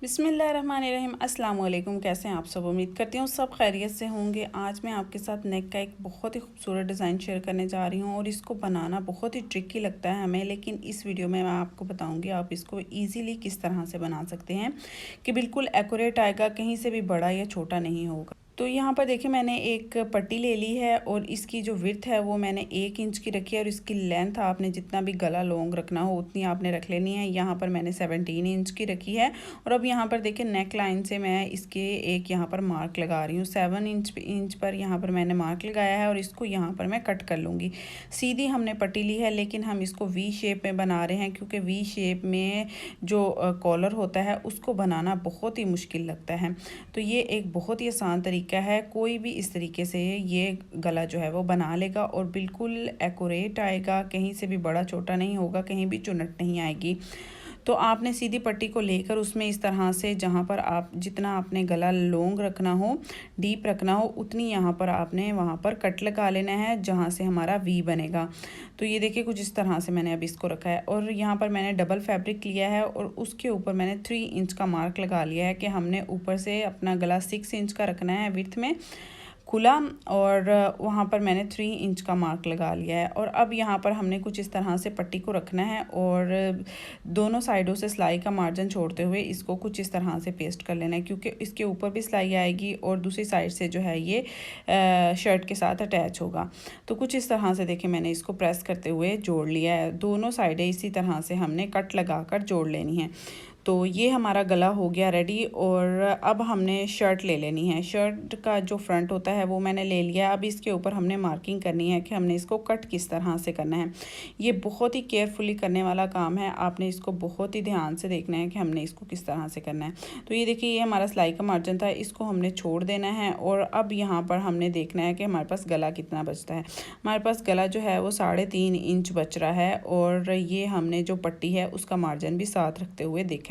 बिस्मिल्लाहिर्रहमानिर्रहीम। अस्सलाम वालेकुम। कैसे हैं आप सब? उम्मीद करती हूँ सब खैरियत से होंगे। आज मैं आपके साथ नेक का एक बहुत ही खूबसूरत डिज़ाइन शेयर करने जा रही हूँ और इसको बनाना बहुत ही ट्रिकी लगता है हमें, लेकिन इस वीडियो में मैं आपको बताऊँगी आप इसको ईज़िली किस तरह से बना सकते हैं कि बिल्कुल एक्यूरेट आएगा, कहीं से भी बड़ा या छोटा नहीं होगा। तो यहाँ पर देखिए मैंने एक पट्टी ले ली है और इसकी जो विड्थ है वो मैंने 1 इंच की रखी है और इसकी लेंथ आपने जितना भी गला लॉन्ग रखना हो उतनी आपने रख लेनी है। यहाँ पर मैंने 17 इंच की रखी है और अब यहाँ पर देखिए नेक लाइन से मैं इसके एक यहाँ पर मार्क लगा रही हूँ। 7 इंच पर यहाँ पर मैंने मार्क लगाया है और इसको यहाँ पर मैं कट कर लूँगी। सीधी हमने पट्टी ली है लेकिन हम इसको वी शेप में बना रहे हैं क्योंकि वी शेप में जो कॉलर होता है उसको बनाना बहुत ही मुश्किल लगता है। तो ये एक बहुत ही आसान तरीका है, कोई भी इस तरीके से ये गला जो है वो बना लेगा और बिल्कुल एक्यूरेट आएगा, कहीं से भी बड़ा छोटा नहीं होगा, कहीं भी चुनट नहीं आएगी। तो आपने सीधी पट्टी को लेकर उसमें इस तरह से जहाँ पर आप जितना आपने गला लॉन्ग रखना हो, डीप रखना हो, उतनी यहाँ पर आपने वहाँ पर कट लगा लेना है जहाँ से हमारा वी बनेगा। तो ये देखिए कुछ इस तरह से मैंने अब इसको रखा है और यहाँ पर मैंने डबल फैब्रिक लिया है और उसके ऊपर मैंने 3 इंच का मार्क लगा लिया है कि हमने ऊपर से अपना गला 6 इंच का रखना है विड्थ में खुला और वहाँ पर मैंने 3 इंच का मार्क लगा लिया है। और अब यहाँ पर हमने कुछ इस तरह से पट्टी को रखना है और दोनों साइडों से सिलाई का मार्जिन छोड़ते हुए इसको कुछ इस तरह से पेस्ट कर लेना है क्योंकि इसके ऊपर भी सिलाई आएगी और दूसरी साइड से जो है ये शर्ट के साथ अटैच होगा। तो कुछ इस तरह से देखिए मैंने इसको प्रेस करते हुए जोड़ लिया है। दोनों साइडें इसी तरह से हमने कट लगा कर जोड़ लेनी है। तो ये हमारा गला हो गया रेडी और अब हमने शर्ट ले लेनी है। शर्ट का जो फ्रंट होता है वो मैंने ले लिया। अब इसके ऊपर हमने मार्किंग करनी है कि हमने इसको कट किस तरह से करना है। ये बहुत ही केयरफुली करने वाला काम है, आपने इसको बहुत ही ध्यान से देखना है कि हमने इसको किस तरह से करना है। तो ये देखिए ये हमारा सिलाई का मार्जिन था, इसको हमने छोड़ देना है और अब यहाँ पर हमने देखना है कि हमारे पास गला कितना बचता है। हमारे पास गला जो है वो 3.5 इंच बच रहा है और ये हमने जो पट्टी है उसका मार्जिन भी साथ रखते हुए देखा है।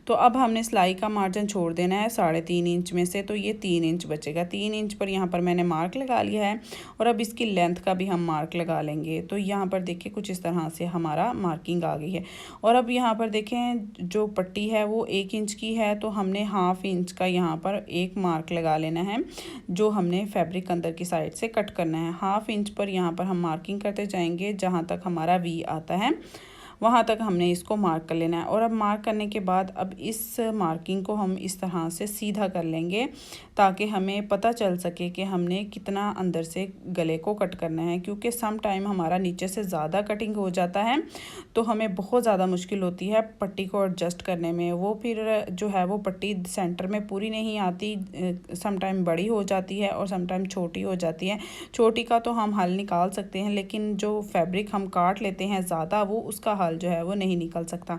तो अब हमने सिलाई का मार्जिन छोड़ देना है 3.5 इंच में से, तो ये 3 इंच बचेगा। 3 इंच पर यहाँ पर मैंने मार्क लगा लिया है और अब इसकी लेंथ का भी हम मार्क लगा लेंगे। तो यहाँ पर देखिए कुछ इस तरह से हमारा मार्किंग आ गई है और अब यहाँ पर देखें जो पट्टी है वो 1 इंच की है तो हमने 1/2 इंच का यहाँ पर एक मार्क लगा लेना है जो हमने फैब्रिक अंदर की साइड से कट करना है। 1/2 इंच पर यहाँ पर हम मार्किंग करते जाएंगे, जहाँ तक हमारा वी आता है वहाँ तक हमने इसको मार्क कर लेना है। और अब मार्क करने के बाद अब इस मार्किंग को हम इस तरह से सीधा कर लेंगे ताकि हमें पता चल सके कि हमने कितना अंदर से गले को कट करना है, क्योंकि सम टाइम हमारा नीचे से ज़्यादा कटिंग हो जाता है तो हमें बहुत ज़्यादा मुश्किल होती है पट्टी को एडजस्ट करने में। वो फिर जो है वो पट्टी सेंटर में पूरी नहीं आती, सम टाइम बड़ी हो जाती है और सम टाइम छोटी हो जाती है। छोटी का तो हम हल निकाल सकते हैं लेकिन जो फैब्रिक हम काट लेते हैं ज़्यादा वो उसका हल जो है वो नहीं निकल सकता।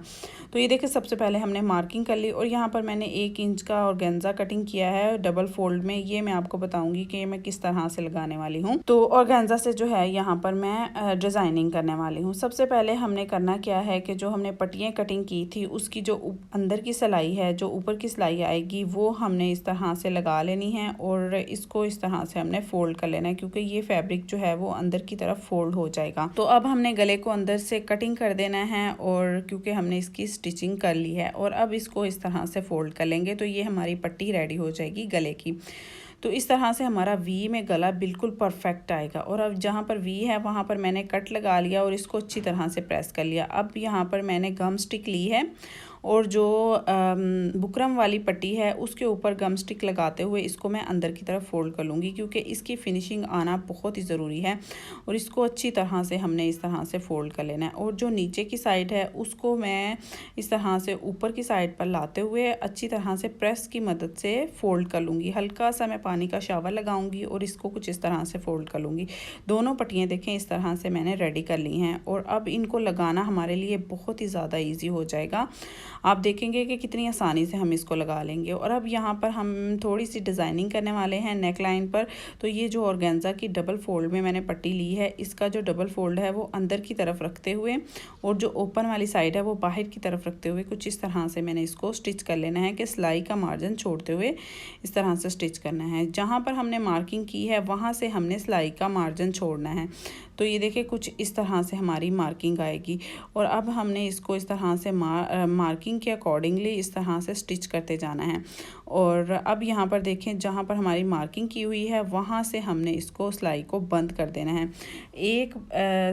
तो ये देखिए सबसे पहले हमने मार्किंग कर ली और यहाँ पर मैंने 1 इंच का ऑर्गेन्जा कटिंग किया है डबल फोल्ड में। ये मैं आपको बताऊंगी कि मैं किस तरह से लगाने वाली हूँ। तो ऑर्गेन्जा से जो है यहाँ पर मैं डिज़ाइनिंग करने वाली हूँ। सबसे पहले हमने करना क्या है कि जो हमने पट्टियाँ कटिंग की थी उसकी जो अंदर की सिलाई है, जो ऊपर की सिलाई आएगी वो हमने इस तरह से लगा लेनी है और इसको इस तरह से हमने फोल्ड कर लेना है क्योंकि ये फैब्रिक जो है वो अंदर की तरफ फोल्ड हो जाएगा। तो अब हमने गले को अंदर से कटिंग कर देना है और क्योंकि हमने इसकी स्टिचिंग कर ली है और अब इसको इस तरह से फोल्ड कर लेंगे तो ये हमारी पट्टी रेडी हो जाएगी गले की। तो इस तरह से हमारा वी में गला बिल्कुल परफेक्ट आएगा। और अब जहाँ पर वी है वहाँ पर मैंने कट लगा लिया और इसको अच्छी तरह से प्रेस कर लिया। अब यहाँ पर मैंने गम स्टिक ली है और जो बुकरम वाली पट्टी है उसके ऊपर गम स्टिक लगाते हुए इसको मैं अंदर की तरफ फोल्ड कर लूँगी क्योंकि इसकी फिनिशिंग आना बहुत ही ज़रूरी है। और इसको अच्छी तरह से हमने इस तरह से फोल्ड कर लेना है और जो नीचे की साइड है उसको मैं इस तरह से ऊपर की साइड पर लाते हुए अच्छी तरह से प्रेस की मदद से फोल्ड कर लूँगी। हल्का सा मैं पानी का शावर लगाऊंगी और इसको कुछ इस तरह से फोल्ड कर लूँगी। दोनों पट्टियाँ देखें इस तरह से मैंने रेडी कर ली हैं और अब इनको लगाना हमारे लिए बहुत ही ज़्यादा ईजी हो जाएगा। आप देखेंगे कि कितनी आसानी से हम इसको लगा लेंगे। और अब यहाँ पर हम थोड़ी सी डिज़ाइनिंग करने वाले हैं नेक लाइन पर। तो ये जो ऑर्गेन्जा की डबल फोल्ड में मैंने पट्टी ली है, इसका जो डबल फोल्ड है वो अंदर की तरफ रखते हुए और जो ओपन वाली साइड है वो बाहर की तरफ रखते हुए कुछ इस तरह से मैंने इसको स्टिच कर लेना है कि सिलाई का मार्जिन छोड़ते हुए इस तरह से स्टिच करना है। जहाँ पर हमने मार्किंग की है वहाँ से हमने सिलाई का मार्जिन छोड़ना है। तो ये देखिए कुछ इस तरह से हमारी मार्किंग आएगी और अब हमने इसको इस तरह से मार्किंग मार्किंग के अकॉर्डिंगली इस तरह से स्टिच करते जाना है। और अब यहाँ पर देखें, जहाँ पर हमारी मार्किंग की हुई है वहाँ से हमने इसको सिलाई को बंद कर देना है। एक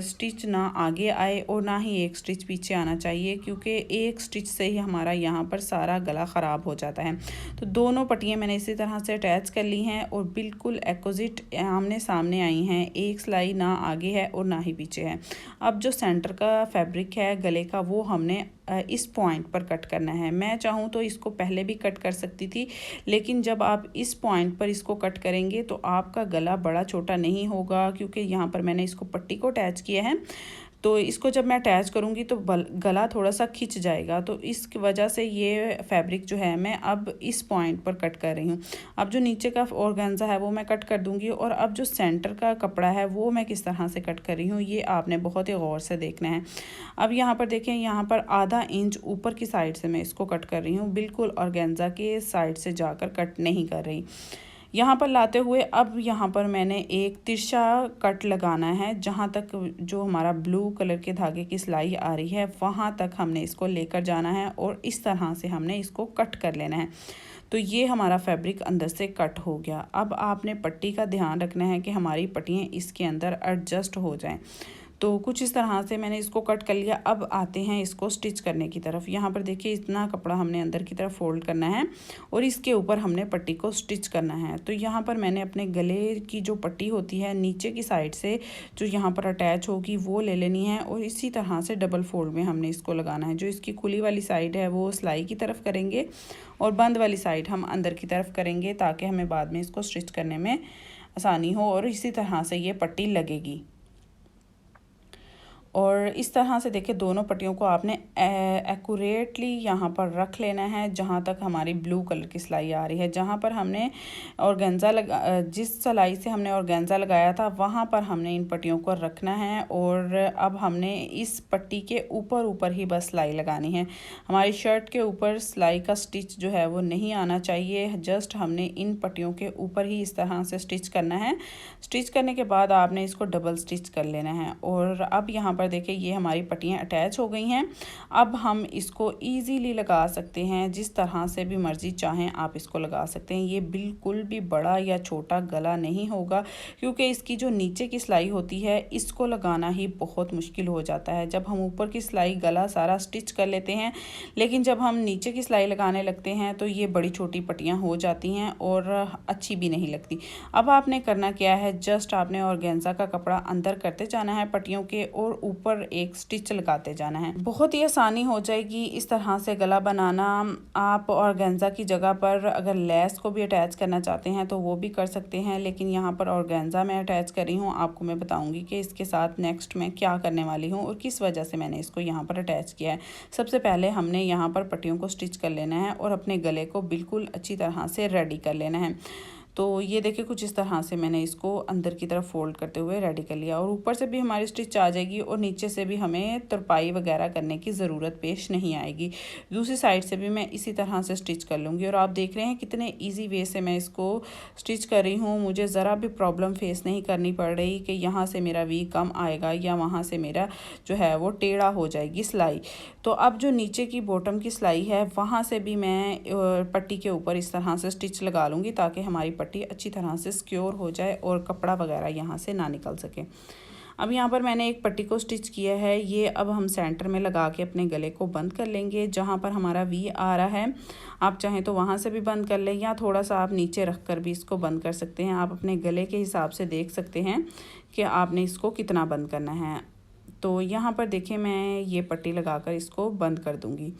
स्टिच ना आगे आए और ना ही एक स्टिच पीछे आना चाहिए, क्योंकि एक स्टिच से ही हमारा यहाँ पर सारा गला ख़राब हो जाता है। तो दोनों पट्टियाँ मैंने इसी तरह से अटैच कर ली हैं और बिल्कुल एपोजिट आमने सामने आई हैं। एक सिलाई ना आगे है और ना ही पीछे है। अब जो सेंटर का फैब्रिक है गले का, वो हमने इस पॉइंट पर कट करना है। मैं चाहूँ तो इसको पहले भी कट कर सकती थी, लेकिन जब आप इस पॉइंट पर इसको कट करेंगे तो आपका गला बड़ा छोटा नहीं होगा, क्योंकि यहाँ पर मैंने इसको पट्टी को अटैच किया है। तो इसको जब मैं अटैच करूँगी तो गला थोड़ा सा खिंच जाएगा, तो इस वजह से ये फैब्रिक जो है मैं अब इस पॉइंट पर कट कर रही हूँ। अब जो नीचे का ऑर्गेन्जा है वो मैं कट कर दूँगी, और अब जो सेंटर का कपड़ा है वो मैं किस तरह से कट कर रही हूँ ये आपने बहुत ही गौर से देखना है। अब यहाँ पर देखें, यहाँ पर आधा इंच ऊपर की साइड से मैं इसको कट कर रही हूँ, बिल्कुल ऑर्गेन्जा के साइड से जाकर कट नहीं कर रही। यहाँ पर लाते हुए अब यहाँ पर मैंने एक तिरछा कट लगाना है। जहाँ तक जो हमारा ब्लू कलर के धागे की सिलाई आ रही है वहाँ तक हमने इसको लेकर जाना है और इस तरह से हमने इसको कट कर लेना है। तो ये हमारा फैब्रिक अंदर से कट हो गया। अब आपने पट्टी का ध्यान रखना है कि हमारी पट्टियाँ इसके अंदर एडजस्ट हो जाएं। तो कुछ इस तरह से मैंने इसको कट कर लिया। अब आते हैं इसको स्टिच करने की तरफ। यहाँ पर देखिए, इतना कपड़ा हमने अंदर की तरफ फोल्ड करना है और इसके ऊपर हमने पट्टी को स्टिच करना है। तो यहाँ पर मैंने अपने गले की जो पट्टी होती है नीचे की साइड से जो यहाँ पर अटैच होगी वो ले लेनी है और इसी तरह से डबल फोल्ड में हमने इसको लगाना है। जो इसकी खुली वाली साइड है वो सिलाई की तरफ करेंगे और बंद वाली साइड हम अंदर की तरफ करेंगे, ताकि हमें बाद में इसको स्टिच करने में आसानी हो। और इसी तरह से ये पट्टी लगेगी। और इस तरह से देखिए, दोनों पट्टियों को आपने एक्यूरेटली यहाँ पर रख लेना है जहाँ तक हमारी ब्लू कलर की सिलाई आ रही है। जहाँ पर हमने ऑर्गेन्जा जिस सिलाई से हमने ऑर्गेन्जा लगाया था वहाँ पर हमने इन पट्टियों को रखना है। और अब हमने इस पट्टी के ऊपर ऊपर ही बस सिलाई लगानी है। हमारी शर्ट के ऊपर सिलाई का स्टिच जो है वो नहीं आना चाहिए। जस्ट हमने इन पट्टियों के ऊपर ही इस तरह से स्टिच करना है। स्टिच करने के बाद आपने इसको डबल स्टिच कर लेना है। और अब यहाँ देखिए, ये हमारी पट्टियाँ अटैच हो गई हैं। अब हम इसको इजीली लगा सकते हैं, जिस तरह से भी मर्जी चाहें आप इसको लगा सकते हैं। ये बिल्कुल भी बड़ा या छोटा गला नहीं होगा, क्योंकि इसकी जो नीचे की सिलाई होती है इसको लगाना ही बहुत मुश्किल हो जाता है। जब हम ऊपर की सिलाई गला सारा स्टिच कर लेते हैं, लेकिन जब हम नीचे की सिलाई लगाने लगते हैं तो ये बड़ी छोटी पट्टियाँ हो जाती हैं और अच्छी भी नहीं लगती। अब आपने करना क्या है, जस्ट आपने ऑर्गेन्जा का कपड़ा अंदर करते जाना है पट्टियों के और ऊपर एक स्टिच लगाते जाना है। बहुत ही आसानी हो जाएगी इस तरह से गला बनाना। आप ऑर्गेन्जा की जगह पर अगर लेस को भी अटैच करना चाहते हैं तो वो भी कर सकते हैं, लेकिन यहाँ पर ऑर्गेन्जा मैं अटैच कर रही हूँ। आपको मैं बताऊंगी कि इसके साथ नेक्स्ट मैं क्या करने वाली हूँ और किस वजह से मैंने इसको यहाँ पर अटैच किया है। सबसे पहले हमने यहाँ पर पट्टियों को स्टिच कर लेना है और अपने गले को बिल्कुल अच्छी तरह से रेडी कर लेना है। तो ये देखिए, कुछ इस तरह से मैंने इसको अंदर की तरफ फोल्ड करते हुए रेडी कर लिया और ऊपर से भी हमारी स्टिच आ जाएगी और नीचे से भी हमें तुरपाई वगैरह करने की ज़रूरत पेश नहीं आएगी। दूसरी साइड से भी मैं इसी तरह से स्टिच कर लूँगी। और आप देख रहे हैं कितने ईजी वे से मैं इसको स्टिच कर रही हूँ। मुझे ज़रा भी प्रॉब्लम फेस नहीं करनी पड़ रही कि यहाँ से मेरा वी कम आएगा या वहाँ से मेरा जो है वो टेढ़ा हो जाएगी सिलाई। तो अब जो नीचे की बॉटम की सिलाई है वहाँ से भी मैं पट्टी के ऊपर इस तरह से स्टिच लगा लूँगी, ताकि हमारी पट्टी अच्छी तरह से सिक्योर हो जाए और कपड़ा वगैरह यहाँ से ना निकल सके। अब यहाँ पर मैंने एक पट्टी को स्टिच किया है। ये अब हम सेंटर में लगा के अपने गले को बंद कर लेंगे। जहाँ पर हमारा वी आ रहा है आप चाहें तो वहाँ से भी बंद कर लें, या थोड़ा सा आप नीचे रख कर भी इसको बंद कर सकते हैं। आप अपने गले के हिसाब से देख सकते हैं कि आपने इसको कितना बंद करना है। तो यहाँ पर देखें, मैं ये पट्टी लगाकर इसको बंद कर दूँगी।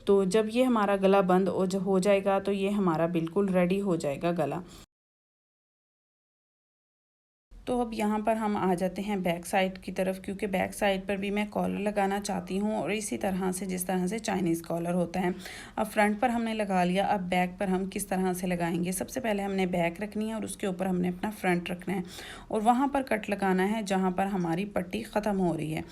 तो जब ये हमारा गला बंद हो जाएगा तो ये हमारा बिल्कुल रेडी हो जाएगा गला। तो अब यहाँ पर हम आ जाते हैं बैक साइड की तरफ, क्योंकि बैक साइड पर भी मैं कॉलर लगाना चाहती हूँ और इसी तरह से जिस तरह से चाइनीज़ कॉलर होता है। अब फ्रंट पर हमने लगा लिया, अब बैक पर हम किस तरह से लगाएंगे। सबसे पहले हमने बैक रखनी है और उसके ऊपर हमने अपना फ्रंट रखना है और वहाँ पर कट लगाना है जहाँ पर हमारी पट्टी ख़त्म हो रही है।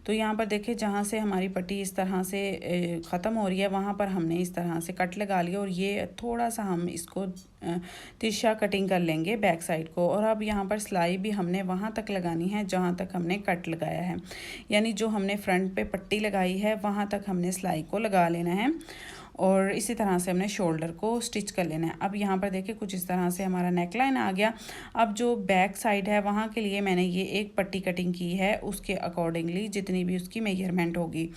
तो यहाँ पर देखिए, जहाँ से हमारी पट्टी इस तरह से ख़त्म हो रही है वहाँ पर हमने इस तरह से कट लगा लिया और ये थोड़ा सा हम इसको तिरछा कटिंग कर लेंगे बैक साइड को। और अब यहाँ पर सिलाई भी हमने वहाँ तक लगानी है जहाँ तक हमने कट लगाया है, यानी जो हमने फ्रंट पे पट्टी लगाई है वहाँ तक हमने सिलाई को लगा लेना है। और इसी तरह से हमने शोल्डर को स्टिच कर लेना है। अब यहाँ पर देखिए कुछ इस तरह से हमारा नेक लाइन आ गया। अब जो बैक साइड है वहाँ के लिए मैंने ये एक पट्टी कटिंग की है, उसके अकॉर्डिंगली जितनी भी उसकी मेजरमेंट होगी।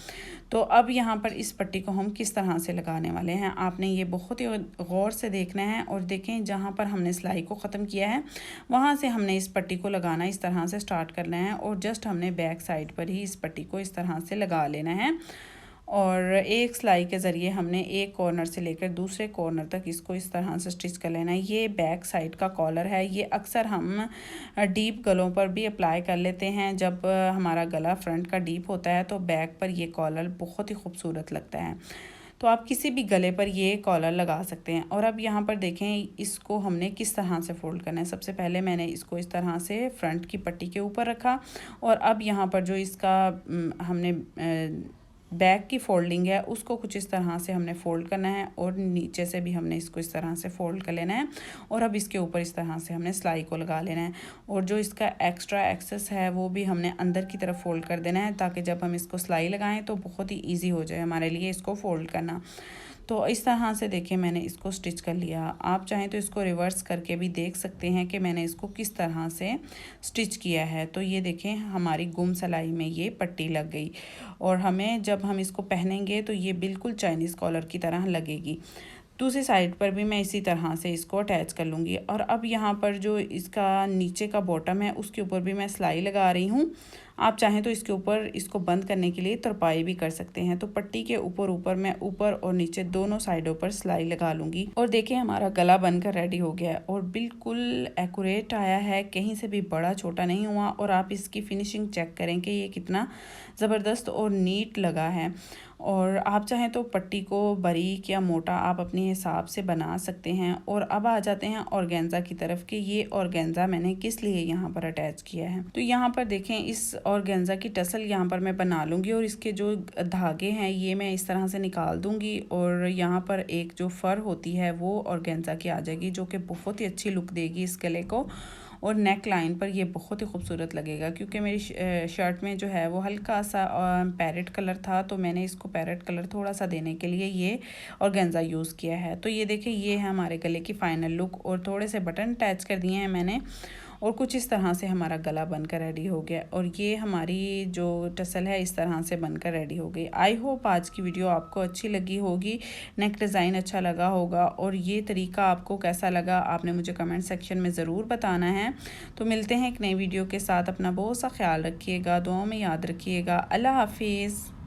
तो अब यहाँ पर इस पट्टी को हम किस तरह से लगाने वाले हैं, आपने ये बहुत ही गौर से देखना है। और देखें जहाँ पर हमने सिलाई को ख़त्म किया है वहाँ से हमने इस पट्टी को लगाना इस तरह से स्टार्ट करना है, और जस्ट हमने बैक साइड पर ही इस पट्टी को इस तरह से लगा लेना है। और एक सिलाई के ज़रिए हमने एक कॉर्नर से लेकर दूसरे कॉर्नर तक इसको इस तरह से स्टिच कर लेना है। ये बैक साइड का कॉलर है, ये अक्सर हम डीप गलों पर भी अप्लाई कर लेते हैं। जब हमारा गला फ्रंट का डीप होता है तो बैक पर ये कॉलर बहुत ही खूबसूरत लगता है। तो आप किसी भी गले पर ये कॉलर लगा सकते हैं। और अब यहाँ पर देखें इसको हमने किस तरह से फ़ोल्ड करना है। सबसे पहले मैंने इसको इस तरह से फ्रंट की पट्टी के ऊपर रखा, और अब यहाँ पर जो इसका हमने बैक की फोल्डिंग है उसको कुछ इस तरह से हमने फ़ोल्ड करना है, और नीचे से भी हमने इसको इस तरह से फ़ोल्ड कर लेना है। और अब इसके ऊपर इस तरह से हमने सिलाई को लगा लेना है, और जो इसका एक्स्ट्रा एक्सेस है वो भी हमने अंदर की तरफ फ़ोल्ड कर देना है, ताकि जब हम इसको सिलाई लगाएं तो बहुत ही ईजी हो जाए हमारे लिए इसको फ़ोल्ड करना। तो इस तरह से देखिए मैंने इसको स्टिच कर लिया। आप चाहें तो इसको रिवर्स करके भी देख सकते हैं कि मैंने इसको किस तरह से स्टिच किया है। तो ये देखें हमारी गुम सिलाई में ये पट्टी लग गई, और हमें जब हम इसको पहनेंगे तो ये बिल्कुल चाइनीज़ कॉलर की तरह लगेगी। दूसरी साइड पर भी मैं इसी तरह से इसको अटैच कर लूँगी। और अब यहाँ पर जो इसका नीचे का बॉटम है उसके ऊपर भी मैं सिलाई लगा रही हूँ। आप चाहें तो इसके ऊपर इसको बंद करने के लिए तरपाई भी कर सकते हैं। तो पट्टी के ऊपर मैं ऊपर और नीचे दोनों साइडों पर सिलाई लगा लूँगी। और देखिए हमारा गला बनकर रेडी हो गया है, और बिल्कुल एक्यूरेट आया है, कहीं से भी बड़ा छोटा नहीं हुआ। और आप इसकी फिनिशिंग चेक करें कि ये कितना ज़बरदस्त और नीट लगा है। और आप चाहें तो पट्टी को बारीक या मोटा आप अपने हिसाब से बना सकते हैं। और अब आ जाते हैं ऑर्गेन्जा की तरफ कि ये ऑर्गेन्जा मैंने किस लिए यहाँ पर अटैच किया है। तो यहाँ पर देखें इस ऑर्गेन्जा की टसल यहाँ पर मैं बना लूँगी, और इसके जो धागे हैं ये मैं इस तरह से निकाल दूँगी। और यहाँ पर एक जो फर होती है वो ऑर्गेन्जा की आ जाएगी, जो कि बहुत ही अच्छी लुक देगी इस गले को। और नेक लाइन पर ये बहुत ही खूबसूरत लगेगा, क्योंकि मेरी शर्ट में जो है वो हल्का सा पैरेट कलर था, तो मैंने इसको पैरेट कलर थोड़ा सा देने के लिए ये ऑर्गेन्जा यूज़ किया है। तो ये देखिए ये है हमारे गले की फ़ाइनल लुक, और थोड़े से बटन अटैच कर दिए हैं मैंने, और कुछ इस तरह से हमारा गला बनकर रेडी हो गया। और ये हमारी जो टसल है इस तरह से बनकर रेडी हो गई। आई होप आज की वीडियो आपको अच्छी लगी होगी, नेक डिज़ाइन अच्छा लगा होगा, और ये तरीका आपको कैसा लगा आपने मुझे कमेंट सेक्शन में ज़रूर बताना है। तो मिलते हैं एक नई वीडियो के साथ। अपना बहुत सा ख्याल रखिएगा, दुआओं में याद रखिएगा। अल्लाह हाफिज़।